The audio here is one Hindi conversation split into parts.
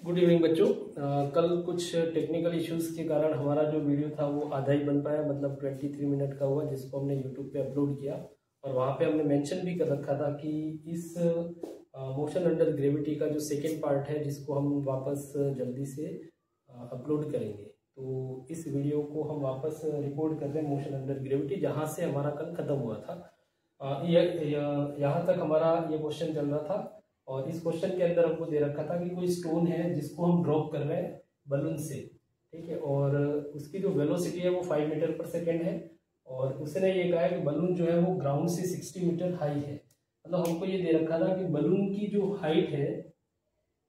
गुड इवनिंग बच्चों। कल कुछ टेक्निकल इश्यूज के कारण हमारा जो वीडियो था वो आधा ही बन पाया, मतलब 23 मिनट का हुआ, जिसको हमने यूट्यूब पे अपलोड किया। और वहाँ पे हमने मेंशन भी कर रखा था कि इस मोशन अंडर ग्रेविटी का जो सेकेंड पार्ट है, जिसको हम वापस जल्दी से अपलोड करेंगे। तो इस वीडियो को हम वापस रिकॉर्ड कर रहे हैं, मोशन अंडर ग्रेविटी, जहाँ से हमारा कल खत्म हुआ था। यहाँ तक हमारा ये क्वेश्चन चल रहा था। और इस क्वेश्चन के अंदर हमको दे रखा था कि कोई स्टोन है जिसको हम ड्रॉप कर रहे हैं बलून से, ठीक है, और उसकी जो वेलोसिटी है वो 5 मीटर पर सेकेंड है। और उसने ये कहा है कि बलून जो है वो ग्राउंड से 60 मीटर हाई है। मतलब हमको ये दे रखा था कि बलून की जो हाइट है,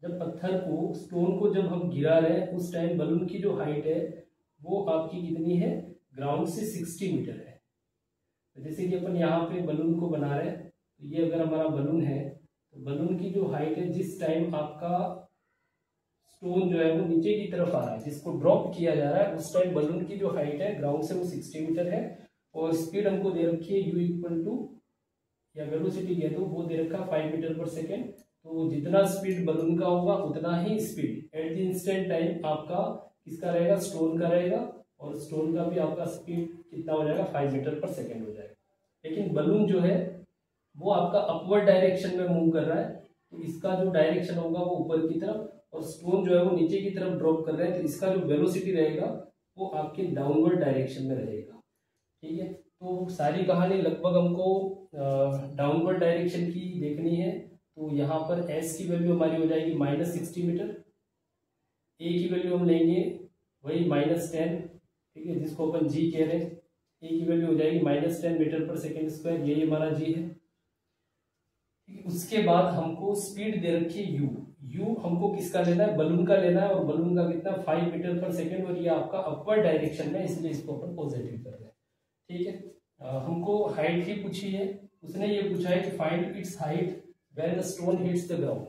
जब पत्थर को, स्टोन को जब हम गिरा रहे हैं उस टाइम बलून की जो हाइट है वो आपकी कितनी है, ग्राउंड से 60 मीटर है। जैसे कि अपन यहाँ पे बलून को बना रहे हैं, तो ये अगर हमारा बलून है, बलून की जो हाइट है, जिस टाइम आपका स्टोन जो है वो नीचे की तरफ आ रहा है, जिसको ड्रॉप किया जा रहा है, उस टाइम बलून की जो हाइट है ग्राउंड से वो 60 मीटर है। और स्पीड हमको दे रखी है u इक्वल टू, या वेलोसिटी है तो वो दे रखा है 5 मीटर पर सेकेंड। तो जितना स्पीड बलून का होगा उतना ही speed at the instant time आपका किसका रहेगा, स्टोन का रहेगा। और स्टोन का भी आपका स्पीड कितना हो जाएगा, 5 मीटर पर सेकेंड हो जाएगा। लेकिन बलून जो है वो आपका अपवर्ड डायरेक्शन में मूव कर रहा है, तो इसका जो डायरेक्शन होगा वो ऊपर की तरफ, और स्टोन जो है वो नीचे की तरफ ड्रॉप कर रहे हैं, तो इसका जो वेलोसिटी रहेगा वो आपके डाउनवर्ड डायरेक्शन में रहेगा। ठीक है, तो सारी कहानी लगभग हमको डाउनवर्ड डायरेक्शन की देखनी है। तो यहाँ पर एस की वैल्यू हमारी हो जाएगी -60 मीटर, ए की वैल्यू हम लेंगे वही -10, ठीक है, जिसको अपन जी कह रहे हैं। ए की वैल्यू हो जाएगी -10 मीटर पर सेकेंड स्क्वायर, यही हमारा जी है। उसके बाद हमको स्पीड दे रखी है यू हमको किसका लेना है, बलून का लेना है, और बलून का कितना, 5 मीटर पर सेकेंड, और ये आपका अपवर्ड डायरेक्शन में, इसलिए इसको अपन पॉजिटिव कर रहे हैं। ठीक है, हमको हाइट ही पूछी है, उसने ये पूछा है कि find its height when the stone hits the ground.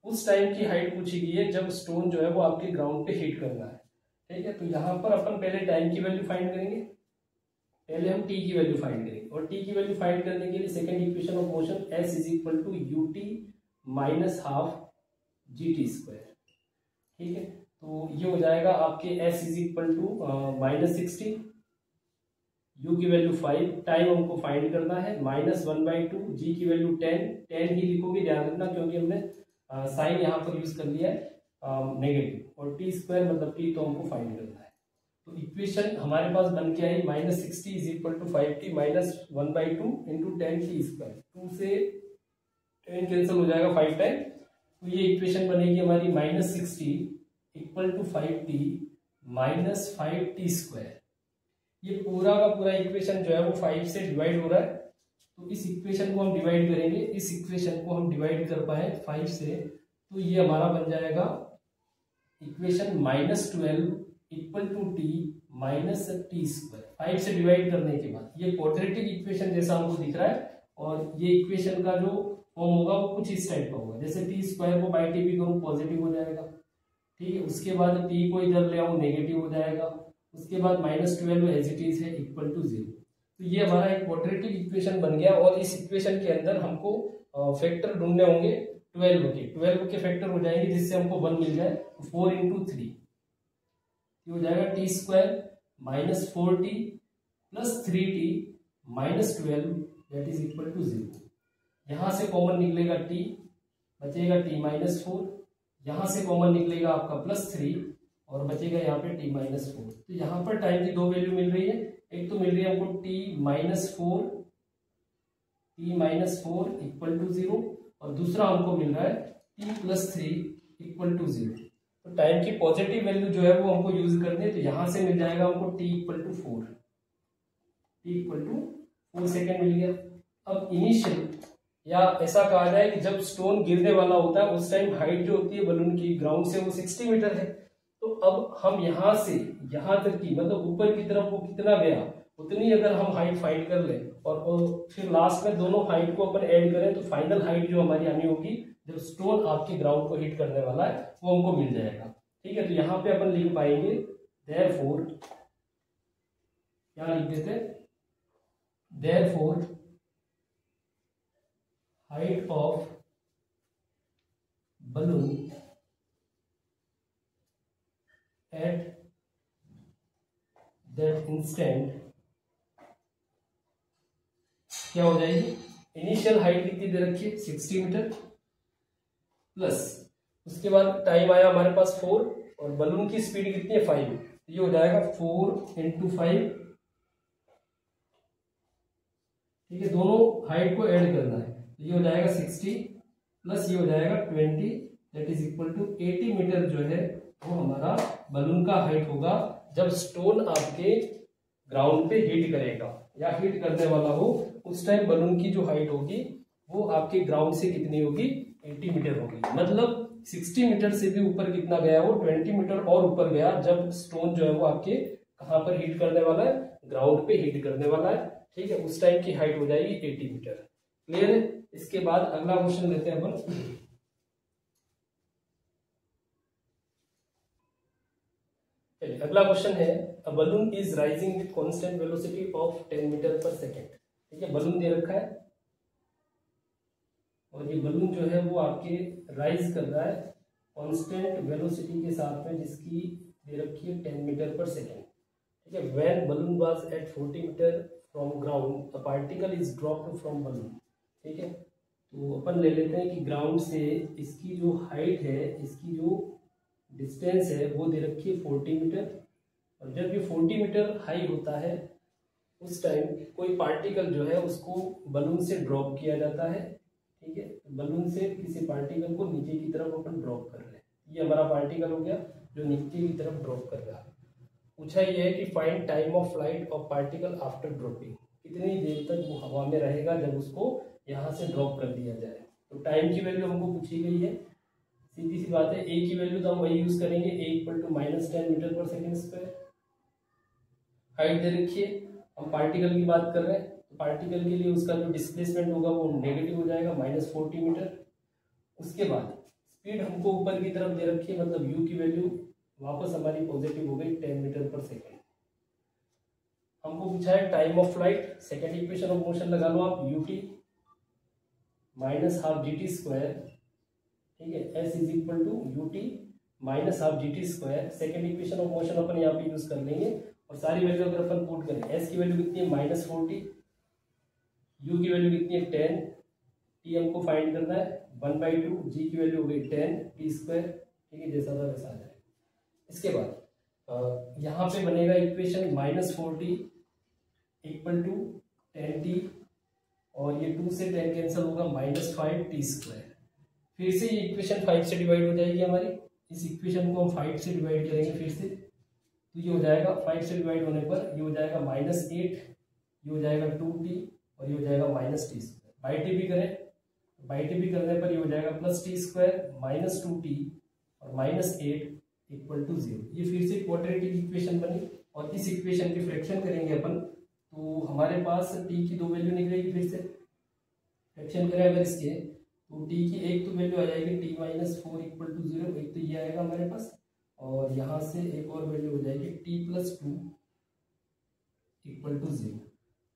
उस टाइम की हाइट पूछी गई है जब स्टोन जो है वो आपके ग्राउंड पे हिट करना है। ठीक है, तो यहाँ पर अपन पहले टाइम की वैल्यू फाइंड करेंगे, पहले हम t की वैल्यू फाइंड करेंगे। और t की वैल्यू फाइंड करने के लिए second equation of motion s is equal to ut minus half gt square. ठीक है, तो ये हो जाएगा आपके s is equal to -60, u की वैल्यू 5, टाइम हमको फाइंड करना है, -1/2, g की वैल्यू 10 ही लिखोगे, ध्यान रखना, क्योंकि हमने साइन यहाँ पर यूज कर लिया है नेगेटिव, और t स्क्वायर मतलब t तो हमको फाइंड करना है। तो इक्वेशन हमारे पास बन के आई -60 is equal to 5t -1/2 into 10t square. 2 से 10 कैंसिल हो जाएगा 5 टाइम, तो ये इक्वेशन बनेगी हमारी -60 equal to 5t -5t square. ये पूरा का पूरा इक्वेशन जो है वो 5 से डिवाइड हो रहा है, तो इस इक्वेशन को हम डिवाइड करेंगे, इस इक्वेशन को हम डिवाइड कर पाए 5 से, तो ये हमारा बन जाएगा equation -12 equal to t minus t square. 5 से डिवाइड करने के बाद ये क्वाड्रेटिक इक्वेशन जैसा हमको दिख रहा है, और ये इक्वेशन का जो फॉर्म होगा वो कुछ इस टाइप का होगा, जैसे टी स्क्वायर को बाई टी भी करूँ पॉजिटिव हो जाएगा, ठीक है, उसके बाद टी को इधर ले आऊँ नेगेटिव हो जाएगा, उसके बाद -12 एज इट इज है इक्वल टू 0। तो ये हमारा एक क्वाड्रेटिक इक्वेशन बन गया, और इस इक्वेशन के अंदर हमको फैक्टर ढूंढने होंगे 12 के फैक्टर हो जाएंगे, जिससे हमको 1 मिल जाए। 4 × 3 हो जाएगा t square -4t plus 3t -12 that is equal to 0। यहां से कॉमन निकलेगा t, बचेगा t -4, यहां से कॉमन निकलेगा आपका +3, और बचेगा यहाँ पे t -4। तो यहाँ पर टाइम की दो वैल्यू मिल रही है, एक तो मिल रही है हमको t इक्वल टू 0, और दूसरा हमको मिल रहा है t +3 इक्वल टू 0। तो टाइम की पॉजिटिव वैल्यू जो है वो हमको यूज करनी है, तो यहां से मिल जाएगा हमको t इक्वल टू 4 सेकेंड मिल गया। अब इनिशियल, या ऐसा कहा जाए कि जब स्टोन गिरने वाला होता है उस टाइम हाइट जो होती है बलून की ग्राउंड से वो 60 मीटर है। तो अब हम यहां से यहां तक की, मतलब ऊपर की तरफ वो कितना गया, उतनी अगर हम हाइट फाइंड कर ले, और फिर लास्ट में दोनों हाइट को अपन ऐड करें, तो फाइनल हाइट जो हमारी आनी होगी जब स्टोन आपके ग्राउंड को हिट करने वाला है वो हमको मिल जाएगा। ठीक है, तो यहाँ पे अपन लिख पाएंगे देयरफॉर, क्या लिख देते, therefore height of balloon that instant क्या हो जाएगी, इनिशियल हाइट कितनी दे रखी है 60 मीटर प्लस उसके बाद टाइम आया हमारे पास 4 और बलून की स्पीड कितनी है 5, ये हो जाएगा 4 × 5, ठीक है, दोनों हाइट को ऐड करना है, ये हो जाएगा 60 प्लस ये हो जाएगा 20 दैट इज इक्वल टू 80 मीटर जो है वो हमारा बलून का हाइट होगा जब स्टोन आपके ग्राउंड पे हिट करेगा या हिट करने वाला हो, उस टाइम बलून की जो हाइट होगी वो आपके ग्राउंड से कितनी होगी 80 मीटर होगी। मतलब 60 मीटर से भी ऊपर कितना गया, वो 20 मीटर और ऊपर गया जब स्टोन जो है वो आपके कहां पर हिट करने वाला है, ग्राउंड पे हिट करने वाला है, ठीक है, उस टाइम की हाइट हो जाएगी 80 मीटर। क्लियर है। इसके बाद अगला क्वेश्चन लेते हैं अपन। अगला क्वेश्चन है, a balloon is rising with constant velocity of 10 metre per second. ठीक है, बलून दे रखा है और ये बलून जो है वो आपके राइज कर रहा है कांस्टेंट वेलोसिटी के साथ में, जिसकी दे रखी है 10 मीटर पर सेकेंड। ठीक है, when balloon was at 40 metre from ground a particle is dropped from balloon. ठीक है, तो अपन ले लेते हैं कि ग्राउंड से इसकी जो हाइट है, इसकी जो डिस्टेंस है वो दे रखी है 40 मीटर, और जब ये 40 मीटर हाई होता है उस टाइम कोई पार्टिकल जो है उसको बलून से ड्रॉप किया जाता है। ठीक है, बलून से किसी पार्टिकल को नीचे की तरफ अपन ड्रॉप कर रहे हैं, ये हमारा पार्टिकल हो गया जो नीचे की तरफ ड्रॉप कर रहा है। पूछा ये है कि find time of flight of particle after dropping, कितनी देर तक वो हवा में रहेगा जब उसको यहाँ से ड्रॉप कर दिया जाए। तो टाइम की वैल्यू हमको पूछी गई है, सीधी सी बात है, ए की वैल्यू तो हम वही यूज करेंगे, ए equal to -10 metre per second square. Height दे रखी है, हम पार्टिकल की बात कर रहे हैं, तो पार्टिकल के लिए उसका जो डिस्प्लेसमेंट होगा वो नेगेटिव हो जाएगा -40 मीटर। उसके बाद स्पीड हमको ऊपर की तरफ दे रखी है, मतलब यू की वैल्यू वापस हमारी पॉजिटिव हो गई 10 मीटर पर सेकेंड। हमको पूछा है time of flight, second equation of motion लगा लो आप, ut -12 gt स्क्वायर। ठीक है, s is equal to ut -12 gt square. Second equation of motion अपन यहाँ पे यूज कर लेंगे और सारी वैल्यू अगर अपन पुट करें, s की वैल्यू कितनी है -40, u की वैल्यू कितनी है 10, t हमको फाइंड करना है 1/2, g की वैल्यू हो गई 10 t स्क्वायर। ठीक है, जैसा था वैसा आ जाए। इसके बाद यहाँ पे बनेगा इक्वेशन -40 इक्वल टू 10t, और ये 2 से 10 कैंसिल होगा -5 t स्क्वायर। फिर से ये इक्वेशन 5 से डिवाइड हो जाएगी हमारी, इस इक्वेशन को हम 5 से डिवाइड करेंगे फिर से, तो ये हो जाएगा 5 से डिवाइड होने पर ये हो जाएगा -8, ये हो जाएगा 2t और ये हो जाएगा -t स्क्वायर। बाई टी भी करें, बाई टी भी करने पर ये हो जाएगा +t स्क्वायर -2t और -8 इक्वल टू 0। ये फिर से क्वाड्रेटिक इक्वेशन बनी, और इस इक्वेशन की फ्रैक्शन करेंगे अपन, तो हमारे पास t की 2 वैल्यू निकलेगी। फिर से फ्रैक्शन करें अगर इसके, तो t की एक तो वैल्यू आ जाएगी t -4 इक्वल टू 0, एक तो ये आएगा हमारे पास, और यहाँ से एक और वैल्यू हो जाएगी t +2 इक्वल टू 0।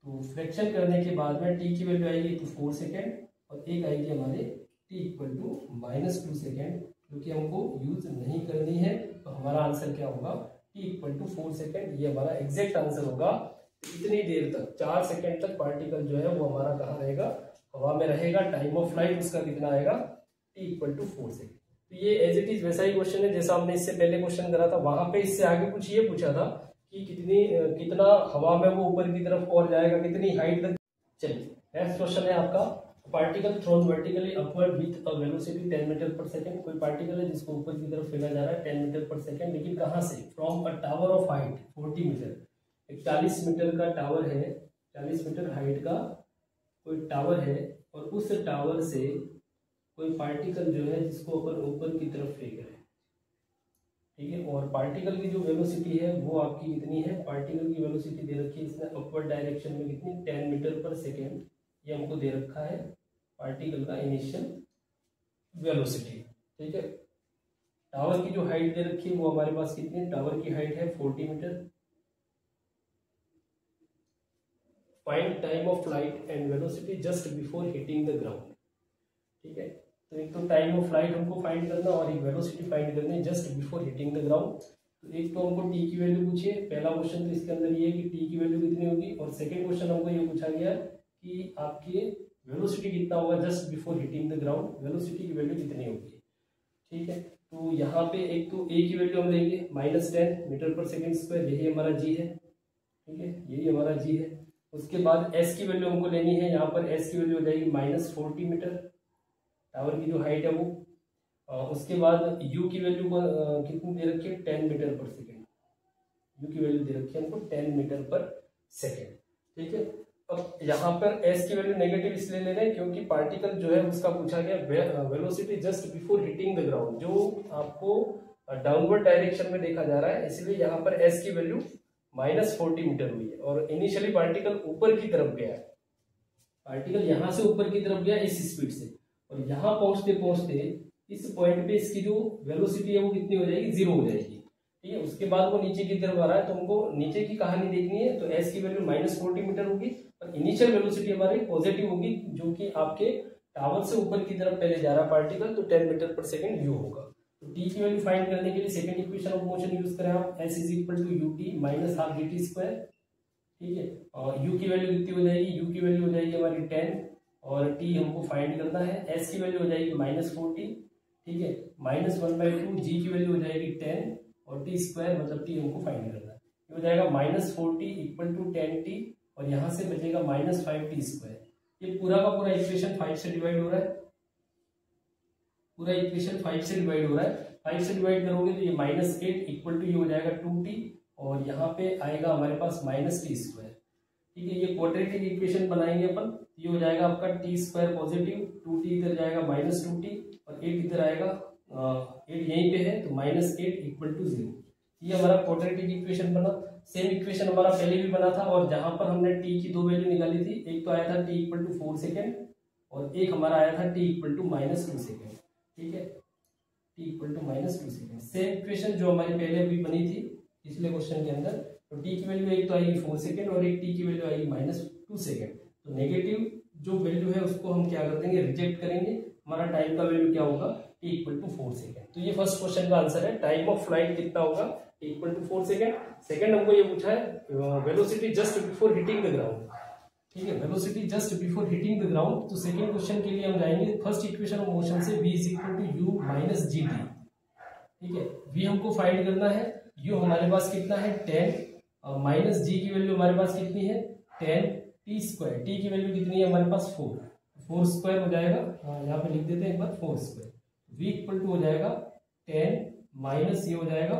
तो फ्रैक्शन करने के बाद में t की वैल्यू आएगी तो 4 सेकेंड, और एक आएगी हमारे t इक्वल टू -2 सेकेंड, जो कि हमको यूज नहीं करनी है। तो हमारा आंसर क्या होगा, t इक्वल टू 4 सेकेंड, ये हमारा एग्जैक्ट आंसर होगा। इतनी देर तक 4 सेकेंड तक पार्टिकल जो है वो हमारा कहाँ रहेगा, हवा में रहेगा। टाइम ऑफ फ्लाइट उसका कितना आएगा, t इक्वल टू 4 सेकेंड। तो ये एज इट इज वैसा ही क्वेश्चन है जैसा हमने इससे पहले क्वेश्चन करा था। वहां पे इससे आगे कुछ ये पूछा था कि कितना हवा में वो ऊपर की तरफ और जाएगा, कितनी हाइट तक। चलिए नेक्स्ट क्वेश्चन है आपका, particle thrown vertically upward with a velocity 10 metre per second. कोई पार्टिकल है जिसको ऊपर की तरफ फेंका जा रहा है 10 मीटर पर सेकेंड, लेकिन कहाँ से, from a tower of height 40 metre. एक 40 मीटर का टावर है, 40 मीटर हाइट का कोई टावर है, और उस टावर से कोई पार्टिकल जो है जिसको अपन ऊपर की तरफ फेंक रहे हैं। ठीक है, और पार्टिकल की जो वेलोसिटी है वो आपकी कितनी है, पार्टिकल की वेलोसिटी दे रखी है इसने अपवर्ड डायरेक्शन में कितनी, 10 मीटर पर सेकेंड, ये हमको दे रखा है पार्टिकल का इनिशियल वेलोसिटी। ठीक है, टावर की जो हाइट दे रखी है वो हमारे पास कितनी है, टावर की हाइट है 40 metre. Find time of flight and velocity just before hitting the ground. ठीक है, तो एक तो टाइम ऑफ फ्लाइट हमको फाइंड करना और एक वेलोसिटी फाइंड करनी है just before hitting the ground. तो एक तो हमको टी की वैल्यू पूछिए, पहला क्वेश्चन तो इसके अंदर ये है कि टी की वैल्यू कितनी होगी, और सेकंड क्वेश्चन हमको ये पूछा गया कि आपकी वेलोसिटी कितना होगा just before hitting the ground, velocity की वैल्यू कितनी होगी। ठीक है, तो यहाँ पे एक तो ए की वैल्यू हम लेंगे -10 मीटर पर सेकेंड स्क्वायर, यही हमारा जी है। ठीक है, यही हमारा जी है। उसके बाद एस की वैल्यू हमको लेनी है, यहाँ पर एस की वैल्यू हो जाएगी -40 मीटर, टावर की जो हाइट है वो। उसके बाद यू की वैल्यू कितनी दे रखी है, 10 मीटर पर सेकेंड, यू की वैल्यू दे रखी है हमको 10 मीटर पर सेकेंड। ठीक है, अब यहाँ पर एस की वैल्यू नेगेटिव इसलिए ले रहे हैं क्योंकि पार्टिकल जो है उसका पूछा गया velocity just before hitting the ground, जो आपको डाउनवर्ड डायरेक्शन में देखा जा रहा है, इसलिए यहाँ पर एस की वैल्यू -40 मीटर हुई है। और इनिशियली पार्टिकल ऊपर की तरफ गया है, पार्टिकल यहाँ से ऊपर की तरफ गया इस स्पीड से, और यहाँ पहुंचते पहुंचते इस पॉइंट पे इसकी जो वेलोसिटी है वो कितनी हो जाएगी, 0 हो जाएगी। ठीक है, उसके बाद वो नीचे की तरफ आ रहा है, तो हमको नीचे की कहानी देखनी है। तो एस की वैल्यू -40 मीटर होगी और इनिशियल वेलोसिटी हमारी पॉजिटिव होगी, जो कि आपके टावर से ऊपर की तरफ पहले जा रहा है पार्टिकल, तो 10 मीटर पर सेकेंड यू होगा। तो टी की वैल्यू फाइंड करने के लिए second equation of motion use करें आप, s is equal to u t -half d t square. ठीक है, और यू की वैल्यू कितनी हो जाएगी, यू की वैल्यू हो जाएगी हमारी 10 और टी हमको फाइंड करना है, एस की वैल्यू हो जाएगी -40। ठीक है, -1/2, जी की वैल्यू हो जाएगी 10 और टी स्क्वायर मतलब टी हमको फाइंड करना है, ये हो जाएगा -40 = 10t और यहाँ से बचेगा -5t स्क्वायर। ये पूरा का पूरा इक्वेशन 5 से डिवाइड हो रहा है, पूरा इक्वेशन 5 से डिवाइड हो रहा है। 5 से डिवाइड करोगे तो ये -8 = ये हो जाएगा 2t और यहाँ पे आएगा हमारे पास -t स्क्वायर। ठीक है, ये क्वाड्रेटिक इक्वेशन बनाएंगे अपन, ये हो जाएगा आपका t स्क्वायर पॉजिटिव, 2t इधर जाएगा -2t और 8 इधर आएगा, 8 यहीं पे है तो -8 = 0। ये हमारा क्वाड्रेटिक इक्वेशन बना। सेम इक्वेशन हमारा पहले भी बना था और जहां पर हमने t की दो वैल्यू निकाली थी, एक तो आया था t = 4 सेकेंड और एक हमारा आया था t = -2 सेकेंड। ठीक है, t = -2 सेकेंड। सेम इक्वेशन जो हमारी पहले अभी बनी थी पिछले क्वेश्चन के अंदर, तो t की वैल्यू एक तो आएगी 4 सेकेंड और एक t की वैल्यू आएगी -2 सेकेंड। तो नेगेटिव जो वैल्यू है उसको हम क्या कर देंगे, रिजेक्ट करेंगे। हमारा टाइम का वैल्यू क्या होगा, t = 4 सेकेंड। तो ये फर्स्ट क्वेश्चन का आंसर है, टाइम ऑफ फ्लाइट कितना होगा, t = 4 सेकेंड। सेकेंड हमको ये पूछा है velocity just before hitting the ground. ठीक है, velocity just before hitting the ground. तो सेकेंड क्वेश्चन के लिए हम जाएंगे फर्स्ट इक्वेशन ऑफ मोशन से, v = u - gt। ठीक है, v हमको फाइंड करना है, u हमारे पास कितना है 10, माइनस जी की वैल्यू हमारे पास कितनी है 10, टी स्क्वायर, टी की वैल्यू कितनी है हमारे पास 4 स्क्वायर हो जाएगा, यहाँ पे लिख देते हैं एक बार 4 स्क्वायर। v = हो जाएगा 10 माइनस ये हो जाएगा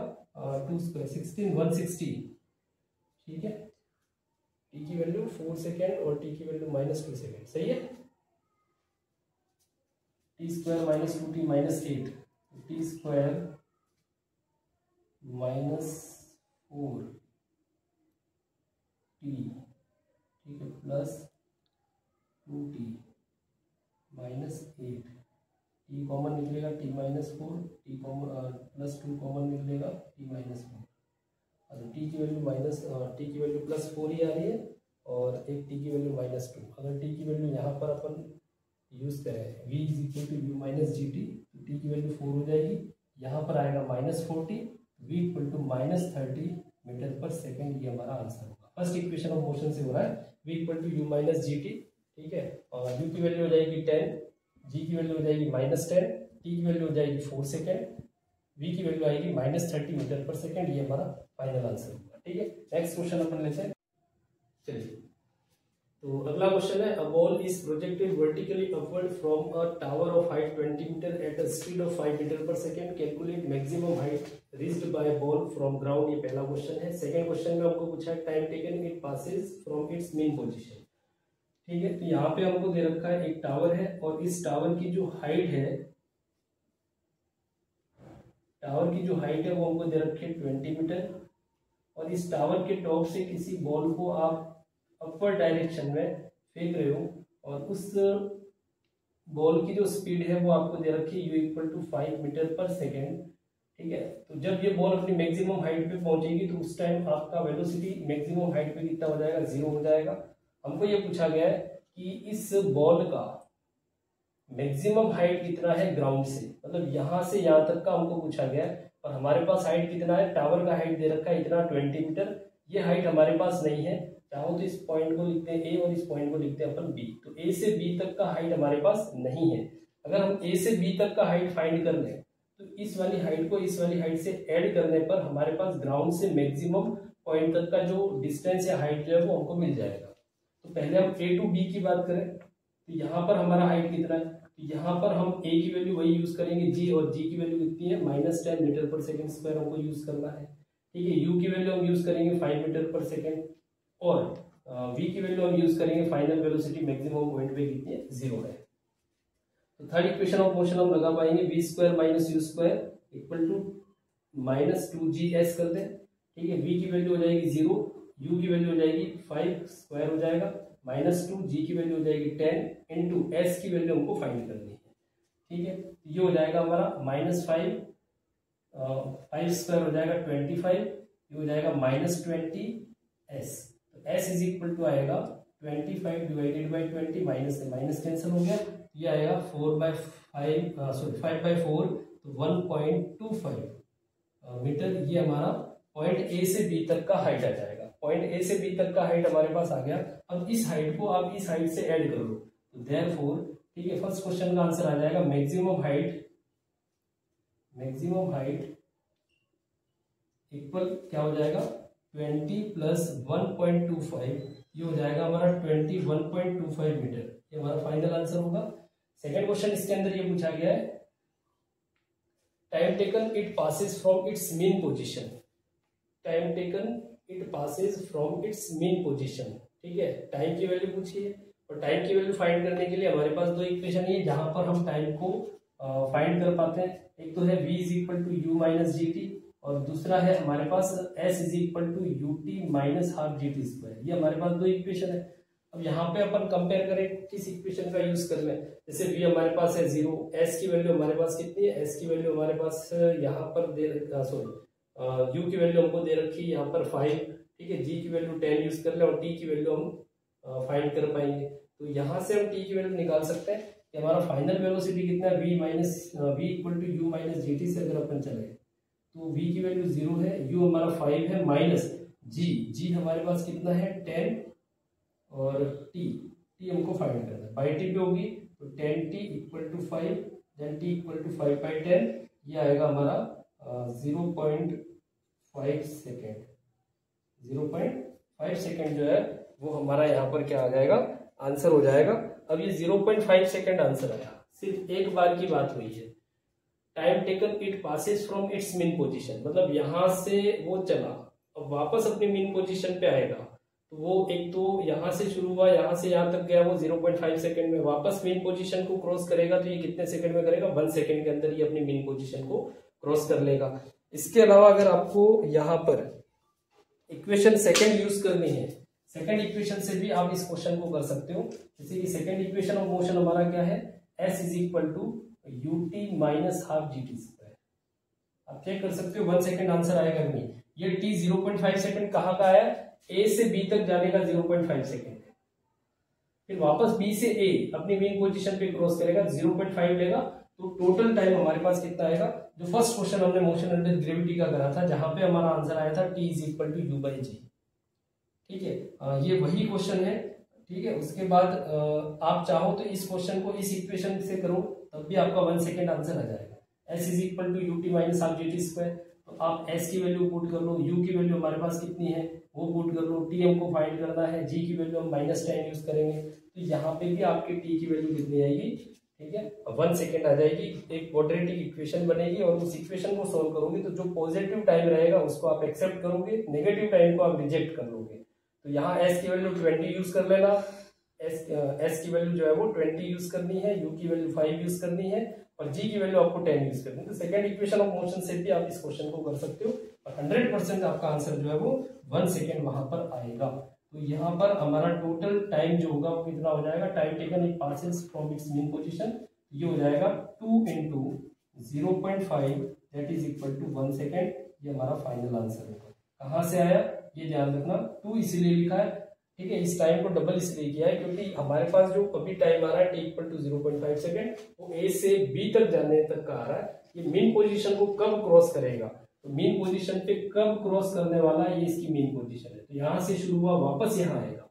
2 स्क्वायर 16, 160। ठीक है, टी की वैल्यू 4 सेकेंड और टी की वैल्यू -2 सेकेंड, सही है। T square -2t -8, T square -4t, ठीक है, प्लस 2t -8, टी कॉमन निकलेगा t -4, T common plus 2 common निकलेगा t -4। टी की वैल्यू +4 ही आ रही है और एक टी की वैल्यू -2। अगर टी की वैल्यू यहाँ पर अपन यूज करें v = u - gt, तो टी की वैल्यू 4 हो जाएगी, यहाँ पर आएगा -40, v = -30 मीटर पर सेकेंड, ये हमारा आंसर होगा। फर्स्ट इक्वेशन ऑफ मोशन से हो रहा है, v = u - gt। ठीक है, और u की वैल्यू हो जाएगी 10, g की वैल्यू हो जाएगी -10, t की वैल्यू हो जाएगी 4 सेकेंड, v की वैल्यू आएगी -30 मीटर पर सेकेंड, ये हमारा फाइनल आंसर होगा। ठीक है, नेक्स्ट क्वेश्चन अपन लेते हैं। चलिए, तो अगला क्वेश्चन है, a ball is projected vertically upward from a tower of height 20 meter at a speed of 5 meter per second, calculate maximum height reached by ball from ground. ये पहला क्वेश्चन है। सेकंड क्वेश्चन में हमको पूछा है time taken it passes from its mean position. ठीक है, तो यहाँ पे हमको दे रखा है एक टावर है और इस टावर की जो हाइट है, टावर की जो हाइट है वो हमको दे रखी है 20 मीटर और इस टावर के टॉप से किसी बॉल को आप अपर डायरेक्शन में फेंक रहे हो और उस बॉल की जो स्पीड है वो आपको दे रखी है u = 5 मीटर पर सेकेंड। ठीक है, तो जब ये बॉल अपनी मैक्सिमम हाइट पे पहुंचेगी तो उस टाइम आपका वेलोसिटी मैक्सिमम हाइट पे कितना हो जाएगा, 0 हो जाएगा। हमको ये पूछा गया है कि इस बॉल का मैक्सिमम हाइट कितना है ग्राउंड से, मतलब यहां से यहां तक का हमको पूछा गया है और हमारे पास हाइट कितना है, टावर का हाइट दे रखा है इतना 20 मीटर। ये हाइट हमारे पास नहीं है, चाहो तो इस पॉइंट को लिखते हैं ए और इस पॉइंट को लिखते हैं अपन बी। तो ए से बी तक का हाइट हमारे पास नहीं है। अगर हम ए से बी तक का हाइट फाइंड कर लें तो इस वाली हाइट को इस वाली हाइट से ऐड करने पर हमारे पास ग्राउंड से मैक्सिमम पॉइंट तक का जो डिस्टेंस या हाइट जो है वो हमको मिल जाएगा। तो पहले हम ए टू बी की बात करें तो यहाँ पर हमारा हाइट कितना है, तो यहाँ पर हम ए की वैल्यू वही यूज करेंगे जी, और जी की वैल्यू कितनी है -10 मीटर पर सेकेंड स्क्वायर हमको यूज करना है। ठीक है, यू की वैल्यू हम यूज करेंगे 5 मीटर पर सेकेंड, और वी की वैल्यू हम यूज करेंगे फाइनल वेलोसिटी मैक्सिमम पॉइंट पे कितनी है, 0 है। तो थर्ड इक्वेशन ऑफ मोशन हम लगा पाएंगे v square minus u square equal to -2GS कर दें। ठीक है, वी की वैल्यू हो जाएगी 0, यू की वैल्यू हो जाएगी 5 स्क्वायर हो जाएगा, -2, जी की वैल्यू हो जाएगी 10 इंटू एस की वैल्यू हमको फाइंड करनी है। ठीक है, ये हो जाएगा हमारा -5, 5 स्क्वायर हो जाएगा 25, ये हो जाएगा -20 एस। तो एस इज इक्वल टू आएगा 25 डिवाइडेड बाई 20, माइनस से माइनस कैंसिल हो गया, ये आएगा 5/4 तो 1.25 मीटर। ये हमारा पॉइंट ए से बी तक का हाइट आ जाएगा। पॉइंट ए से बी तक का हाइट हमारे पास आ गया। अब इस हाइट को आप इस हाइट से ऐड कर लो तो देयरफॉर, ठीक है, फर्स्ट क्वेश्चन का आंसर आ जाएगा मैक्सिमम हाइट इक्वल क्या हो जाएगा 20 प्लस 1.25, ये हो जाएगा हमारा 21.25 मीटर। ये हमारा फाइनल आंसर होगा। सेकेंड क्वेश्चन इसके अंदर ये पूछा गया है time taken it passes from its mean position, time taken it passes from its mean position. ठीक है, टाइम की वैल्यू पूछी है और टाइम की वैल्यू फाइंड करने के लिए हमारे पास दो इक्वेशन है जहां पर हम टाइम को फाइंड कर पाते हैं। एक तो है v is equal to u minus g t, और दूसरा है हमारे पास s is equal to u t minus half g t square. ये हमारे पास दो इक्वेशन है। अब यहाँ पे अपन कंपेयर करें किस इक्वेशन का यूज कर लें। जैसे v हमारे पास है 0, s की वैल्यू हमारे पास कितनी है, s की वैल्यू हमारे पास यहाँ पर यू की वैल्यू हमको दे रखी है यहाँ पर 5। ठीक है, जी की वैल्यू 10 यूज कर ले और टी की वैल्यू हम फाइंड कर पाएंगे। तो यहाँ से हम टी की वैल्यू निकाल सकते हैं कि हमारा फाइनल वेलोसिटी कितना है v equal to u minus g t से अगर अपन चले तो v की वैल्यू 0 है, u हमारा 5 है, माइनस जी हमारे पास कितना है 10, और टी हमको फाइंड करना है। बाई टी पे होगी तो 10t equal to 5, then t equal to 5/10, ये आएगा हमारा 0.5 सेकेंड। 0.5 सेकेंड जो है वो हमारा यहाँ पर क्या आ जाएगा, आंसर हो जाएगा। अब ये 0.5 सेकेंड आंसर आया, सिर्फ एक बार की बात हुई है। Time taken it passes from its mean position, मतलब यहां से वो चला, अब वापस अपनी मेन पोजीशन पे आएगा तो वो एक तो यहां से शुरू हुआ, यहां से यहां तक गया, वो 0.5 सेकेंड में वापस मेन पोजीशन को क्रॉस करेगा। तो ये कितने सेकंड में करेगा, 1 सेकेंड के अंदर ये अपनी मेन पोजीशन को क्रॉस कर लेगा। इसके अलावा अगर आपको यहाँ पर इक्वेशन सेकेंड यूज करनी है, सेकेंड इक्वेशन से भी आप इस क्वेश्चन को कर सकते हो। जैसे कि सेकेंड इक्वेशन ऑफ मोशन हमारा क्या है, s is equal to u t minus half g t square. आप चेक कर सकते हो 1 सेकेंड आंसर आएगा नहीं। ये t 0.5 सेकेंड कहाँ का आया, a से b तक जाने का 0.5 सेकेंड, फिर वापस b से a अपनी मेन पोजीशन पे क्रॉस करेगा 0.5 लेगा। तो टोटल टाइम हमारे पास कितना आएगा, जो फर्स्ट क्वेश्चन हमने मोशन अंडर ग्रेविटी का करा था जहां पे हमारा आंसर आया था t is equal to u by g. ठीक है, ये वही क्वेश्चन है। ठीक है, उसके बाद आप चाहो तो इस क्वेश्चन को इस इक्वेशन से करो तब भी आपका 1 सेकेंड आंसर आ जाएगा। s is equal to u t minus half g t square, तो आप s की वैल्यू पुट कर लो, u की वैल्यू हमारे पास कितनी है वो पुट कर लो, t हमको फाइंड करना है, g की वैल्यू हम -10 यूज करेंगे। तो यहाँ पे भी आपकी t की वैल्यू कितनी आएगी, ठीक है, 1 सेकेंड आ जाएगी। एक क्वाड्रेटिक इक्वेशन बनेगी और उस इक्वेशन को सोल्व करोगे तो जो पॉजिटिव टाइम रहेगा उसको आप एक्सेप्ट करोगे, नेगेटिव टाइम को आप रिजेक्ट कर लोगे। तो यहाँ s की वैल्यू 20 यूज कर लेना, s की वैल्यू जो है वो 20 यूज करनी है, u की वैल्यू 5 यूज करनी है और g की वैल्यू आपको 10 यूज करनी है। तो सेकंड इक्वेशन ऑफ मोशन से भी आप इस क्वेश्चन को कर सकते हो और 100% आपका आंसर जो है वो 1 सेकेंड वहां पर आएगा। तो यहाँ पर हमारा टोटल टाइम जो होगा वो कितना हो जाएगा, time taken it passes from its mean position, ये हो जाएगा 2 into 0.5 that is equal to 1 second. ये हमारा फाइनल आंसर होगा। कहाँ से आया ये ध्यान रखना, 2 इसीलिए लिखा है, ठीक है, इस टाइम को डबल इसलिए किया है क्योंकि हमारे पास जो अभी टाइम आ रहा है t = 0.5 सेकेंड, वो ए से बी तक जाने तक का आ रहा है। ये मीन पोजीशन को कब क्रॉस करेगा, तो मीन पोजीशन पे कब क्रॉस करने वाला है, ये इसकी मीन पोजीशन है। तो यहाँ से शुरू हुआ वापस यहाँ आएगा,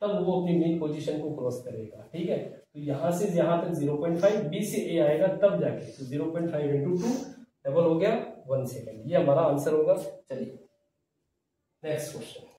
तब वो अपनी मीन पोजीशन को क्रॉस करेगा। ठीक है, तो यहाँ से यहाँ तक 0.5, बी से ए आएगा तब जाके, तो 0.5 × 2 डबल हो गया 1 सेकेंड। ये हमारा आंसर होगा। चलिए नेक्स्ट क्वेश्चन।